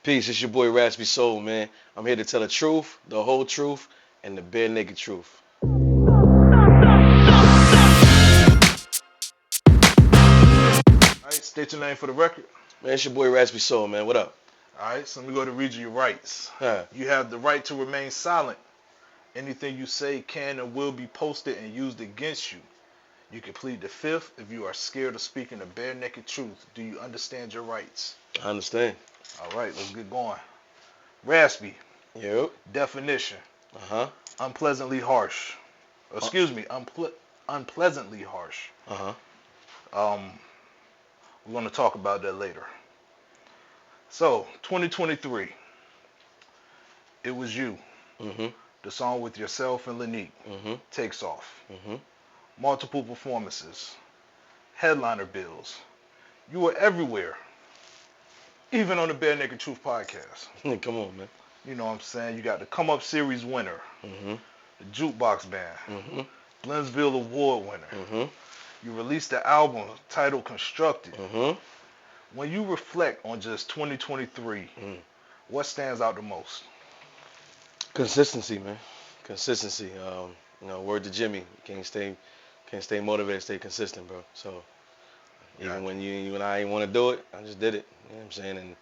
Peace, it's your boy Raspy Soul, man. I'm here to tell the truth, the whole truth, and the bare naked truth. Alright, state your name for the record. Man, it's your boy Raspy Soul, man. What up? Alright, so let me go to read you your rights. Huh. You have the right to remain silent. Anything you say can and will be posted and used against you. You can plead the fifth if you are scared of speaking the bare naked truth. Do you understand your rights? I understand. Alright, let's get going. Raspy. Yep. Definition. Uh-huh. Unpleasantly harsh. Unpleasantly harsh. Uh-huh. We're going to talk about that later. So, 2023. It Was You. Mm-hmm. The song with yourself and Lanique. Mm-hmm. Takes off. Mm-hmm. Multiple performances. Headliner bills. You were everywhere. Even on the Bare Naked Truth podcast. Come on, man. You know what I'm saying? You got the Come Up Series winner. Mm-hmm. The Jukebox Band. Mm-hmm. Blendsville Award winner. Mm-hmm. You released the album titled Constructed. Mm-hmm. When you reflect on just 2023, what stands out the most? Consistency, man. Consistency. Word to Jimmy. Can't stay motivated, stay consistent, bro. So even when you and I ain't want to do it, I just did it. You know what I'm saying? And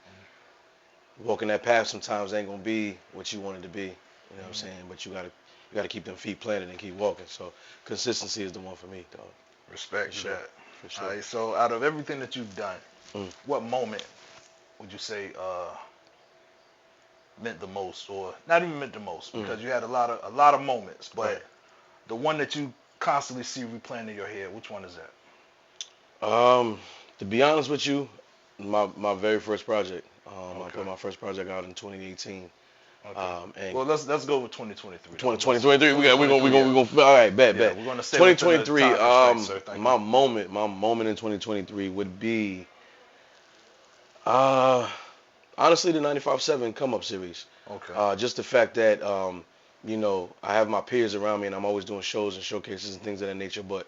walking that path sometimes ain't gonna be what you want it to be. You know what I'm saying? But you gotta keep them feet planted and keep walking. So consistency is the one for me, dog. Respect for sure. that. For sure. All right, so out of everything that you've done, what moment would you say meant the most, or not even meant the most, because you had a lot of moments, but right. The one that you constantly see replaying in your head, which one is that? To be honest with you, my very first project. I put my first project out in 2018. Okay. And well, let's go with 2023. 2023. We gonna. All right, bet. We're gonna stay 2023. Sir. My moment in 2023 would be, honestly, the 95.7 Come Up series. Okay. Just the fact that I have my peers around me, and I'm always doing shows and showcases and things of that nature. But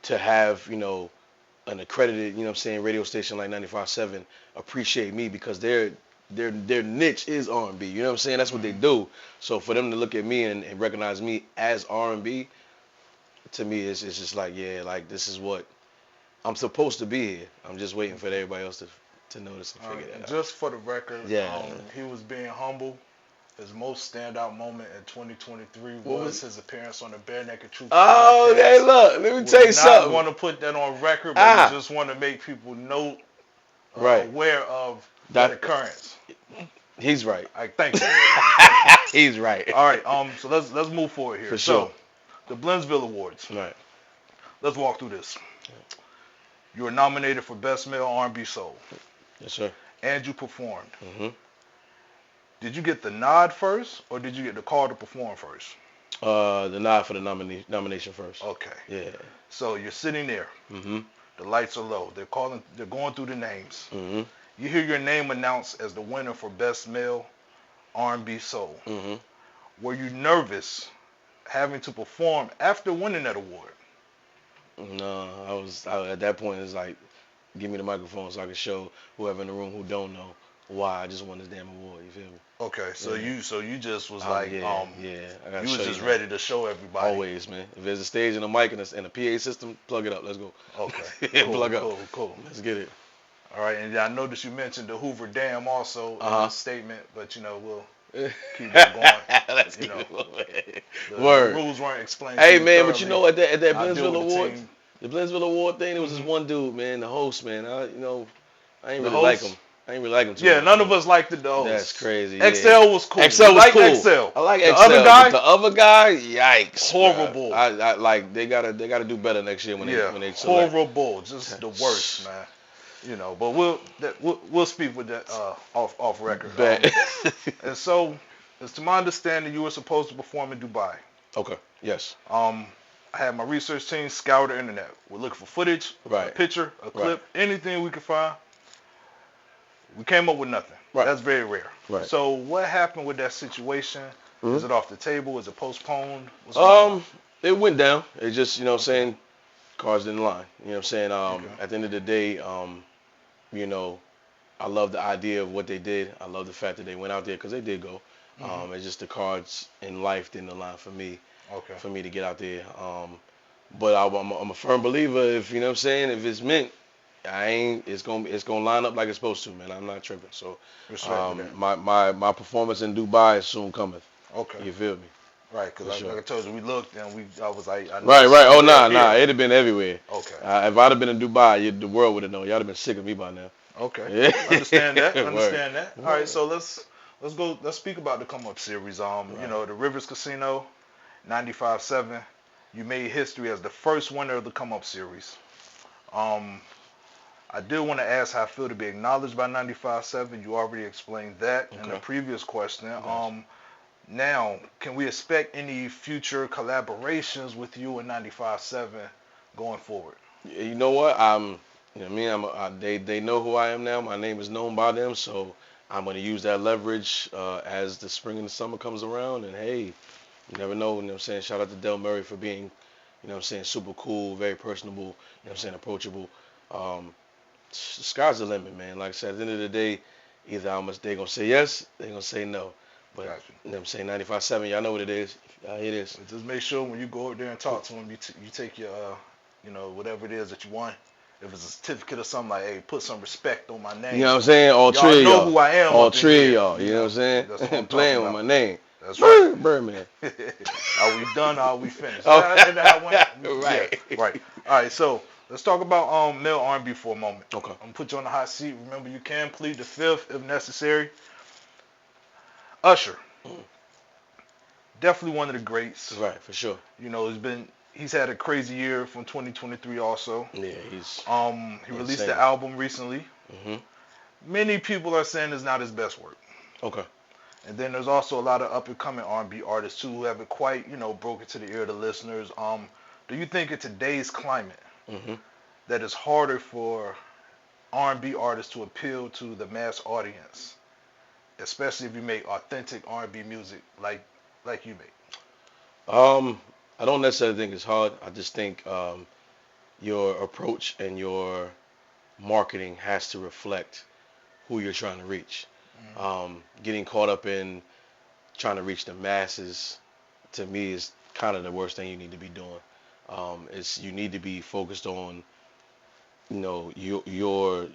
to have an accredited, radio station like 95.7 appreciate me because their niche is R&B. You know what I'm saying? That's what they do. So for them to look at me and recognize me as R&B, to me, it's just like, yeah, like this is what I'm supposed to be here. I'm just waiting for everybody else to notice and figure that out. Just for the record, Yeah. He was being humble. His most standout moment in 2023 was his appearance on the Bare Naked Truth podcast. Okay, look, let me tell you something. I want to put that on record, but we just want to make people know, aware of that occurrence. He's right. I thank you. He's right. All right, so let's move forward here. For sure. So, the Blendsville Awards. Right. Let's walk through this. You were nominated for Best Male R&B Soul. Yes, sir. And you performed. Mm-hmm. Did you get the nod first, or did you get the call to perform first? The nod for the nomination first. Okay. Yeah. So you're sitting there. Mm-hmm. The lights are low. They're going through the names. Mm-hmm. You hear your name announced as the winner for Best Male R&B Soul. Mm-hmm. Were you nervous having to perform after winning that award? No, I at that point, it's like, give me the microphone so I can show whoever in the room who don't know why I just won this damn award. You feel me? Okay, so you just was I you was just ready to show everybody. Always, man. If there's a stage and a mic and a PA system, plug it up. Let's go. Okay. Cool. Let's get it. All right, and I noticed you mentioned the Hoover Dam also in the statement, but we'll keep it going. Let's keep it moving. The rules weren't explained. Hey man, but at that Blendsville Award, team. The Blendsville Award thing, it was this one dude, man, the host, man. I ain't really like him. I ain't really like him too much. None of us liked the host. That's crazy. XL was cool. XL was cool. XL. I like the XL. Other guy? The other guy, yikes. Horrible. I like they gotta do better next year when they select. Horrible. Just the worst, man. But we'll speak with that off record. And so, it's to my understanding, you were supposed to perform in Dubai. Okay. Yes. I had my research team scour the internet. We're looking for footage, a picture, a clip, anything we could find. We came up with nothing. Right. That's very rare. Right. So what happened with that situation? Is it off the table? Is it postponed? It went down. It just, cars didn't line. You know what I'm saying? At the end of the day, I love the idea of what they did. I love the fact that they went out there because they did go. It's just the cards in life didn't align Okay. for me to get out there. But I'm a firm believer. If you know what I'm saying, if it's meant, I ain't. It's gonna line up like it's supposed to, man. I'm not tripping. So, Respect to that. my performance in Dubai is soon cometh. Okay. You feel me? Right, For because sure. like I told you, we looked and I was like, I know Right, it's right. Oh, somewhere nah. here. It'd have been everywhere. Okay. If I'd have been in Dubai, the world would have known. Y'all would have been sick of me by now. Okay. Yeah. Understand that. Word. Understand that. All right, so let's go. Let's speak about the come up series. You know, the Rivers Casino, 95.7. You made history as the first winner of the come up series. I do want to ask how I feel to be acknowledged by 95.7. You already explained that in the previous question. Now, can we expect any future collaborations with you and 95.7 going forward? You know what? You know me. They know who I am now. My name is known by them, so I'm gonna use that leverage as the spring and the summer comes around. And hey, you never know. You know what I'm saying? Shout out to Del Murray for being, you know what I'm saying, super cool, very personable. You know what I'm saying, approachable. The sky's the limit, man. Like I said, at the end of the day, either they gonna say yes, they gonna say no. But Gotcha. you know what I'm saying, 95.7, y'all know what it is. Y'all hear this. Just make sure when you go out there and talk to them, you take your, you know, whatever it is that you want. If it's a certificate or something, like, hey, put some respect on my name. You know what I'm saying? All y'all three of know y'all. who I am. All up in three of here. y'all. You know what I'm saying? That's what I'm Playing talking with about. my name. That's right. Birdman. Are we done? Or are we finished? Oh. Isn't that how it went? Right. Yeah, right. All right. So let's talk about male R&B for a moment. Okay. I'm gonna put you on the hot seat. Remember, you can plead the fifth if necessary. Usher, definitely one of the greats. Right, for sure. You know, he's had a crazy year from 2023 also. Yeah, he released insane. the album recently. Mm-hmm. Many people are saying it's not his best work. Okay. And then there's also a lot of up and coming R&B artists too who haven't quite, you know, broken to the ear of the listeners. Do you think in today's climate that it's harder for R&B artists to appeal to the mass audience, especially if you make authentic R&B music like you make? I don't necessarily think it's hard. I just think your approach and your marketing has to reflect who you're trying to reach. Getting caught up in trying to reach the masses, to me, is kind of the worst thing you need to be doing. You need to be focused on, you know, your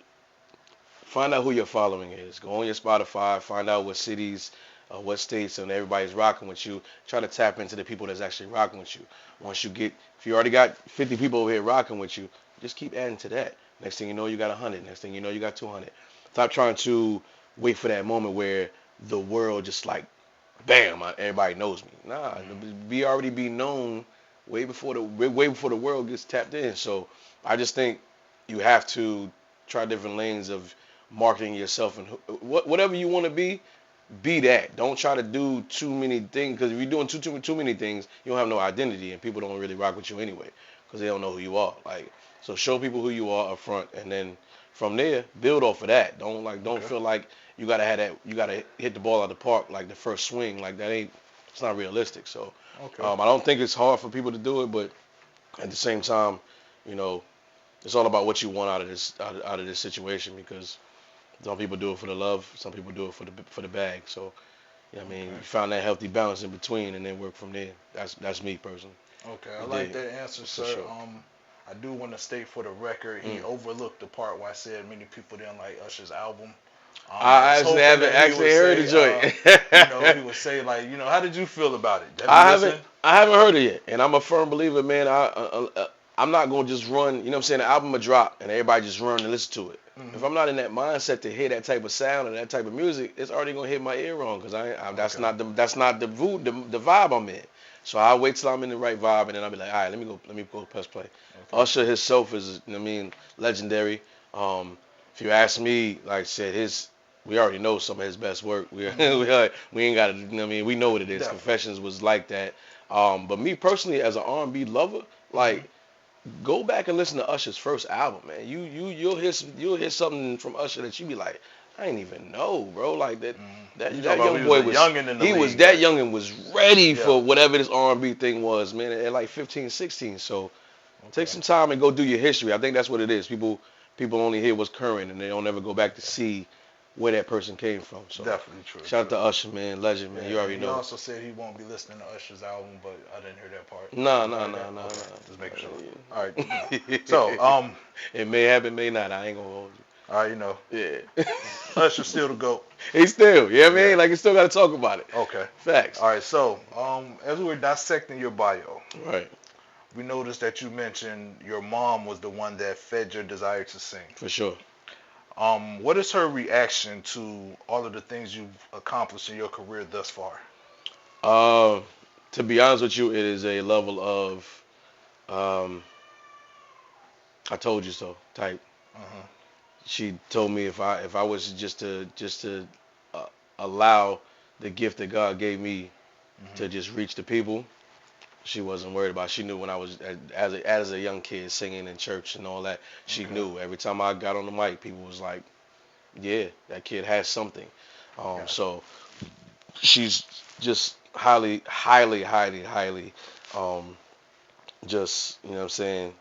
find out who your following is. Go on your Spotify, find out what cities, what states, and everybody's rocking with you. Try to tap into the people that's actually rocking with you. If you already got 50 people over here rocking with you, just keep adding to that. Next thing you know, you got 100. Next thing you know, you got 200. Stop trying to wait for that moment where the world just like, bam, everybody knows me. Nah, already be known way before the world gets tapped in. So I just think you have to try different lanes of marketing yourself, and whatever you want to be that. Don't try to do too many things, because if you're doing too many things, you don't have no identity, and people don't really rock with you anyway because they don't know who you are. Like, so show people who you are up front, and then from there build off of that. Don't feel like you gotta hit the ball out of the park like the first swing. Like it's not realistic. So I don't think it's hard for people to do it, but at the same time, you know, it's all about what you want out of this situation, because some people do it for the love, some people do it for the bag. So, you know what I mean, you find that healthy balance in between, and then work from there. That's me personally. Okay, I like that answer, sir. Sure. I do want to state for the record, he overlooked the part where I said many people didn't like Usher's album. I actually haven't heard the joint. You know, he would say, like, you know, how did you feel about it? I haven't heard it yet, and I'm a firm believer, man. I'm not gonna just run. You know what I'm saying? The album will drop, and everybody just run and listen to it. If I'm not in that mindset to hear that type of sound and that type of music, it's already gonna hit my ear wrong, because that's not the vibe I'm in. So I'll wait till I'm in the right vibe, and then I'll be like, all right, let me go press play. Okay. Usher himself is, I mean, legendary. If you ask me, like I said, we already know some of his best work. We ain't got to. I mean, we know what it is. Definitely. Confessions was like that. But me personally, as an R&B lover, like, go back and listen to Usher's first album, man. You'll hear something from Usher that you be like, I didn't even know, bro. Like that young boy was that young and was ready for whatever this R&B thing was, man. At like 15, 16. So take some time and go do your history. I think that's what it is. People people only hear what's current and they don't ever go back to see where that person came from. So Definitely true. shout out to Usher, man, legend, man. Yeah, You already he know. also said he won't be listening to Usher's album, but I didn't hear that part. Nah. Okay, just making sure. All right. Yeah. So, it may happen, may not. I ain't gonna hold you. all right, you know, Yeah. Usher's still the GOAT. He still, you know what I Yeah. mean? Like, you still got to talk about it. Okay. Facts. All right, so as we were dissecting your bio, Right. we noticed that you mentioned your mom was the one that fed your desire to sing. For sure. What is her reaction to all of the things you've accomplished in your career thus far? To be honest with you, it is a level of, um, I told you so type. Uh-huh. She told me if I was just to uh, allow the gift that God gave me to just reach the people, she wasn't worried about it. She knew when I was as a young kid singing in church and all that. She Okay. knew every time I got on the mic, people was like, "Yeah, that kid has something." Gotcha. So she's just highly, um, just you know what I'm saying.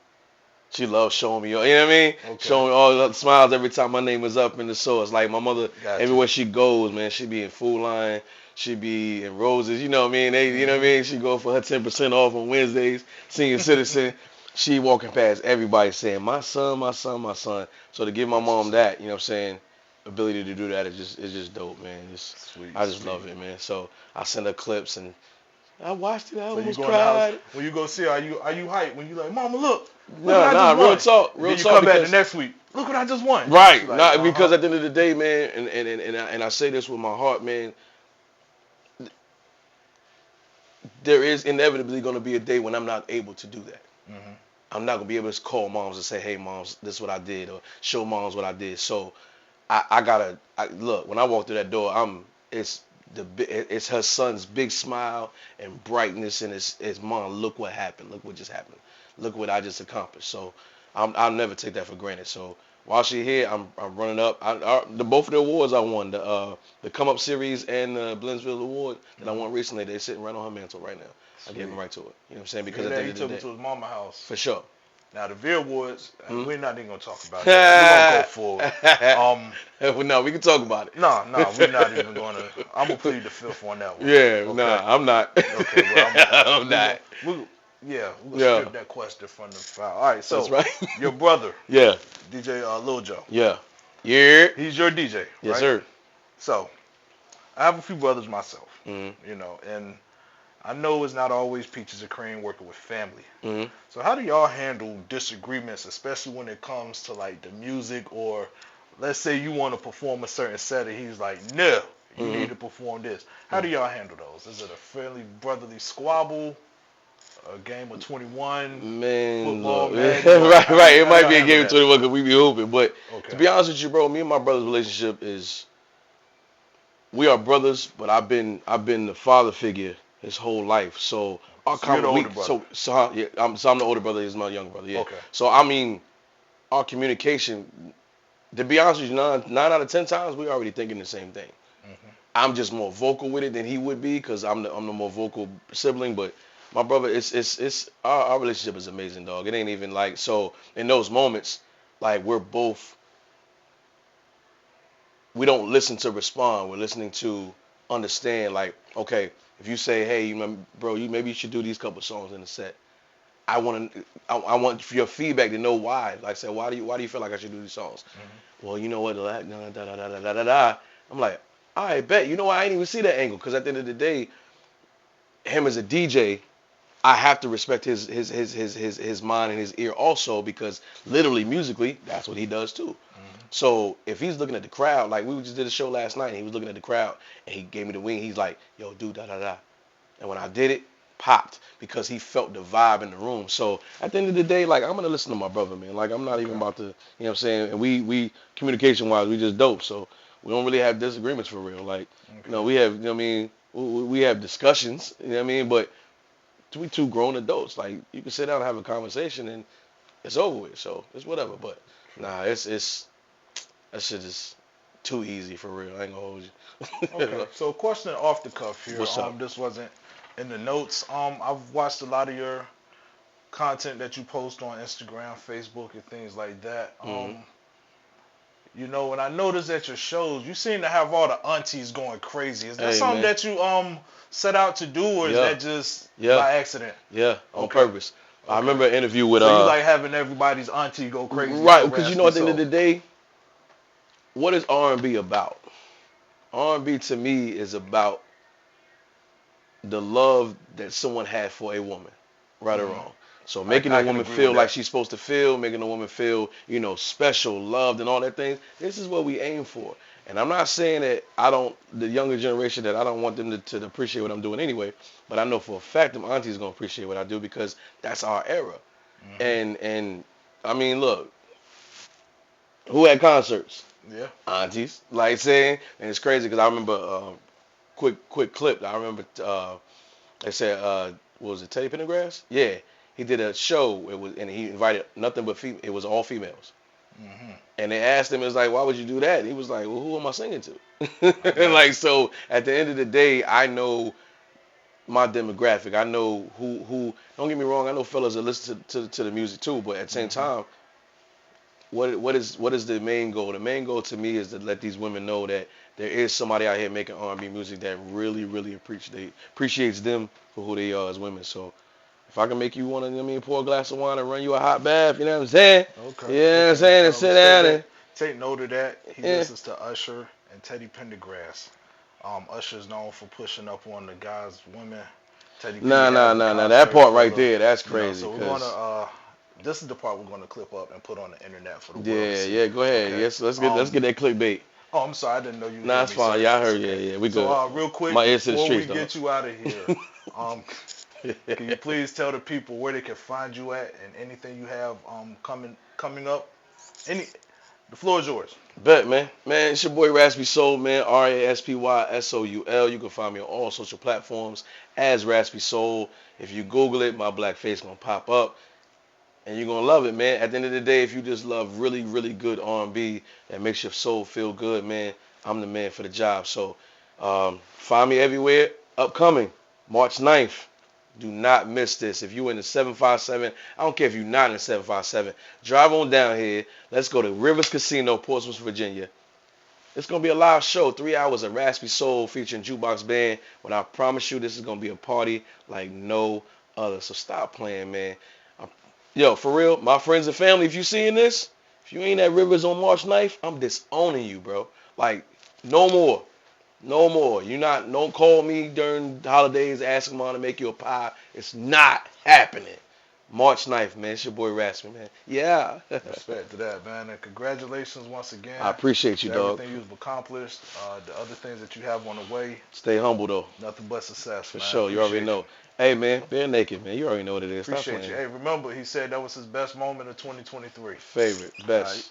She loves showing me, you know what I mean? Okay. Showing me all the smiles every time my name is up in the source. Like my mother, Gotcha. everywhere she goes, man, she be in Food Line, she be in Roses, you know what I mean? You know what I mean? She go for her 10% off on Wednesdays, senior citizen. She walking past everybody saying, my son, my son, my son. So to give my mom that, you know what I'm saying, ability to do that is just dope, man. Sweet. I just sweet. love it, man. So I send her clips and I watched it. I So you almost go in the house cried. when you go see her. Are you hyped when you like, Mama, look what Nah, I just won. real talk, Then you talk. come back the Because next week. Look what I just won. right, She like, not because at the end of the day, man, and I say this with my heart, man. There is inevitably going to be a day when I'm not able to do that. Mhm. I'm not gonna be able to call moms and say, "Hey, moms, this is what I did," or show moms what I did. So I gotta look when I walk through that door. It's her son's big smile and brightness, and it's mom. Look what happened. Look what just happened. Look what I just accomplished. So I'll never take that for granted. So while she's here, I'm running up. Both of the awards I won, the Come Up series and the Blendsville Award that I won recently, they're sitting right on her mantle right now. I gave them right to it. You know what I'm saying? Because at the end he of the took day, it to his mama house. for sure. Now the V Awards, we're not even gonna talk about that. We're gonna go forward. Well, no, we can talk about it. No, we're not even gonna. I'm gonna plead the fifth on that one. Yeah, Okay. nah, I'm not. Okay, well, I'm not. we're gonna Yeah. strip that question from the file. All right, so That's right. your brother, Yeah, DJ Lil Joe, yeah, yeah. he's your DJ, right? Yes, sir. So I have a few brothers myself, Mm-hmm. and I know it's not always peaches and cream working with family. Mm-hmm. So how do y'all handle disagreements, especially when it comes to like the music, or let's say you want to perform a certain set and he's like, no, you need to perform this. How do y'all handle those? Is it a fairly brotherly squabble, a game of 21, Man, football, look. Madden? right. It How might y'all be a handle game of that? 21 because we be hooping. But to Okay. be honest with you, bro, me and my brother's relationship is we are brothers, but I've been the father figure his whole life. So our So you're the older brother. yeah, I'm the older brother. He's my younger brother. Yeah. Okay. So I mean, our communication. To be honest with you, nine out of 10 times we already thinking the same thing. I'm just more vocal with it than he would be because I'm the more vocal sibling. But my brother, it's our relationship is amazing, dog. It ain't even like so in those moments, like we don't listen to respond. We're listening to understand. Like, okay, if you say, hey, bro, maybe you should do these couple songs in the set. I want your feedback to know why. Like I said, why do you feel like I should do these songs? Well, you know what? Da, da, da, da, da, da, da. I'm like, all right, bet. You know what? I didn't even see that angle because at the end of the day, him as a DJ, I have to respect his mind and his ear also because literally musically, that's what he does too. So if he's looking at the crowd, like we just did a show last night, and he was looking at the crowd, and he gave me the wing. He's like, "Yo, do da da da," and when I did it, popped because he felt the vibe in the room. So at the end of the day, like I'm gonna listen to my brother, man. Like I'm not even about to, you know what I'm saying? And we communication wise, we just dope. So we don't really have disagreements for real. Like, we have, you know what I mean? We have discussions, you know what I mean? But we two grown adults. Like you can sit down and have a conversation, and it's over with. So it's whatever. But nah, it's that shit is too easy for real. I ain't gonna hold you. Okay. So question off the cuff here. What's up? This wasn't in the notes. I've watched a lot of your content that you post on Instagram, Facebook, and things like that. You know, and I noticed at your shows, you seem to have all the aunties going crazy. Is that Hey, something man. that you set out to do, or is Yeah. that just Yeah. by accident? Yeah, on Okay. purpose. I remember an interview with So you like having everybody's auntie go crazy, right, for because you Raspy know at the end of Soul. the day, what is R&B about? R&B to me is about the love that someone had for a woman, right or wrong. So making a I can woman agree with feel like that. she's supposed to feel, making a woman feel, special, loved, and all that things. This is what we aim for. And I'm not saying that the younger generation, that I don't want them to appreciate what I'm doing anyway. But I know for a fact them aunties gonna appreciate what I do because that's our era. And I mean, look, who had concerts? Yeah. Aunties, like saying, and it's crazy because I remember quick clip. I remember they said, what was it, Teddy Pendergrass? Yeah, he did a show. And he invited nothing but female. It was all females. And they asked him, it was like, why would you do that? And he was like, well, who am I singing to? Like, so at the end of the day, I know my demographic. I know who. Don't get me wrong. I know fellas that listen to the music too. But at the same time, what is the main goal? The main goal to me is to let these women know that there is somebody out here making R&B music that really appreciates them for who they are as women. So if I can make you want to, pour a glass of wine and run you a hot bath, you know what I'm saying? Okay. You know what I'm saying? And sit Respect down that. and Take note of that. He yeah. listens to Usher and Teddy Pendergrass. Usher's known for pushing up on the guys, women. Teddy P Nah. having That concerts part full right of, there, that's crazy. so we're gonna this is the part we're gonna clip up and put on the internet for the world to see. Yeah. Go ahead. Okay. Yes, let's get that clickbait. Oh, I'm sorry, I didn't know you Nah, heard it's me, fine. sir. Yeah, I It's heard. okay. Yeah, we So good. real quick, My ears to the before we streets, get you out of here, can you please tell the people where they can find you at and anything you have coming up? The floor is yours. Bet, man. Man, it's your boy Raspy Soul, man. RASPYSOUL. You can find me on all social platforms as Raspy Soul. If you Google it, my black face gonna pop up. And you're gonna love it, man. At the end of the day, if you just love really good R&B that makes your soul feel good, man, I'm the man for the job. So find me everywhere. Upcoming, March 9th. Do not miss this. If you're in the 757, I don't care if you're not in the 757, drive on down here. Let's go to Rivers Casino, Portsmouth, Virginia. It's going to be a live show, 3 hours of Raspy Soul featuring Jukebox Band. But I promise you, this is going to be a party like no other. So stop playing, man. Yo, for real, my friends and family, if you seeing this, if you ain't at Rivers on March 9th, I'm disowning you, bro. Like, no more. No more. Don't call me during the holidays asking mom to make you a pie. It's not happening. March 9th, man. It's your boy Raspy, man. Yeah. Respect to that, man, and congratulations once again. I appreciate you, to dog. everything you've accomplished, the other things that you have on the way. Stay humble, though. Nothing but success, For man. sure. You already know. Hey, man. Bare naked, man. You already know what it is. Stop Appreciate playing. you. Hey, remember, he said that was his best moment of 2023. Favorite. Best.